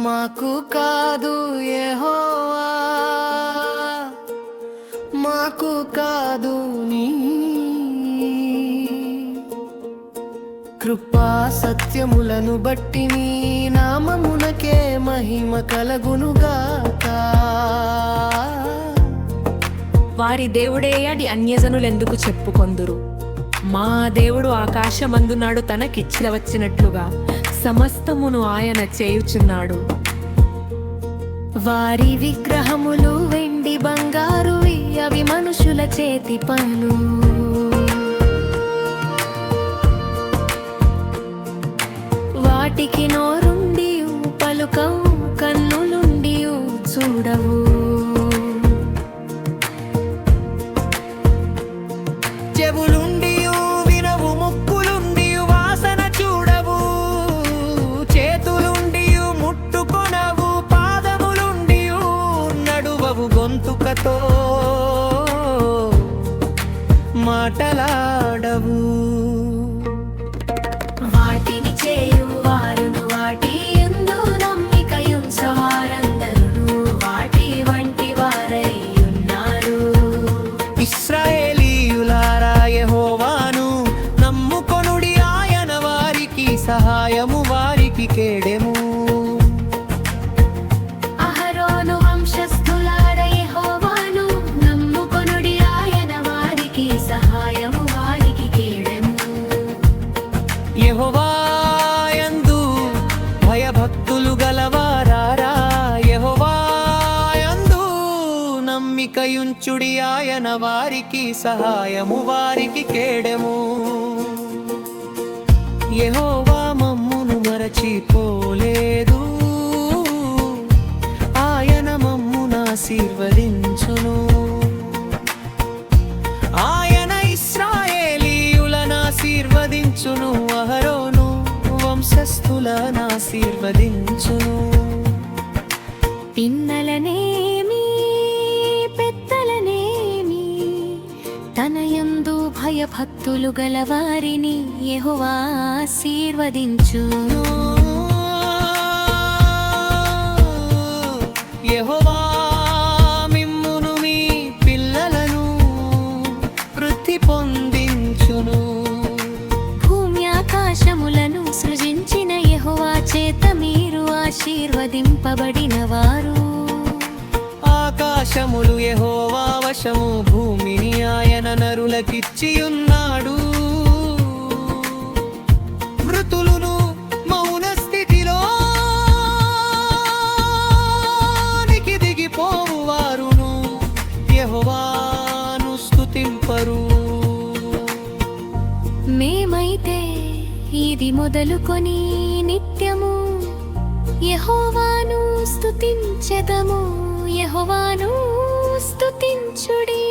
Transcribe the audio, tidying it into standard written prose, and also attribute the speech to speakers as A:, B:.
A: మాకు కాదు యెహోవా, మాకు కాదు నీ కృపా సత్యములను బట్టి నీ నామమునకే మహిమ కలుగునుగాక.
B: వారి దేవుడే అని అన్యజనులెందుకు చెప్పుకొందురు? మా దేవుడు ఆకాశమందున్నాడు, తనకిచ్చిన వచ్చినట్లుగా సమస్తమును ఆయన చేయుచున్నాడు.
A: వారి విగ్రహములు వెండి బంగారు, అవి మనుషుల చేతి పనులు. వాటికి నోరుండి పలుకవు, కన్నులుండి చూడవు. చెవులుండి వినవు, ముక్కులుండి వాసన చూడవు. చేతులుండి ముట్టుకొనవు, పాదములుండి నడువవు. గొంతుకతో మాటలాడవు. వాటిని చేయువారును, వాటి యందు నమ్మికయుంచవారందరును వాటి వంటి వారై ఉన్నారు. ఇశ్రాయేలీయులారా, యెహోవాను నమ్ముకొనుడి, ఆయన వారికి సహాయము, వారికి కేడెము. అహరోను వంశస్థులారా, యెహోవాను నమ్ముకొనుడి, ఆయన వారికి సహాయము, వారికి కేడెము. యెహోవాయందు భయభక్తులు గలవారారా, యెహోవాయందు నమ్మికయుంచుడి, ఆయన వారికి సహాయము, వారికి కేడెము. యెహోవా మమ్మును మరచిపోలేదు, ఆయన మమ్మును ఆశీర్వదించును. ఆయన ఇశ్రాయేలీయులను ఆశీర్వదించును, అహరోను వంశస్థులను ఆశీర్వదించును. పిన్నలనేమి పెద్దలనేమి, తన యందు భయభక్తులు గలవారిని యెహోవా ఆశీర్వదించును. యెహోవా మిమ్మును మీ పిల్లలను వృద్ధి పొందించును. భూమి ఆకాశములను సృజించిన యెహోవా చేత మీరు ఆశీర్వదింపబడిన వారు. ఆకాశములు యెహోవా వశము, భూమిని ఆయన నరులకిచ్చియున్నాడు. మృతులును మౌన స్థితిలోనికి దిగిపోవువారును యెహోవాను స్తుతింపరు. మేమైతే ఇది మొదలుకొని నిత్యము యెహోవాను స్తుతించెదము. యెహోవాను స్తుతించుడి.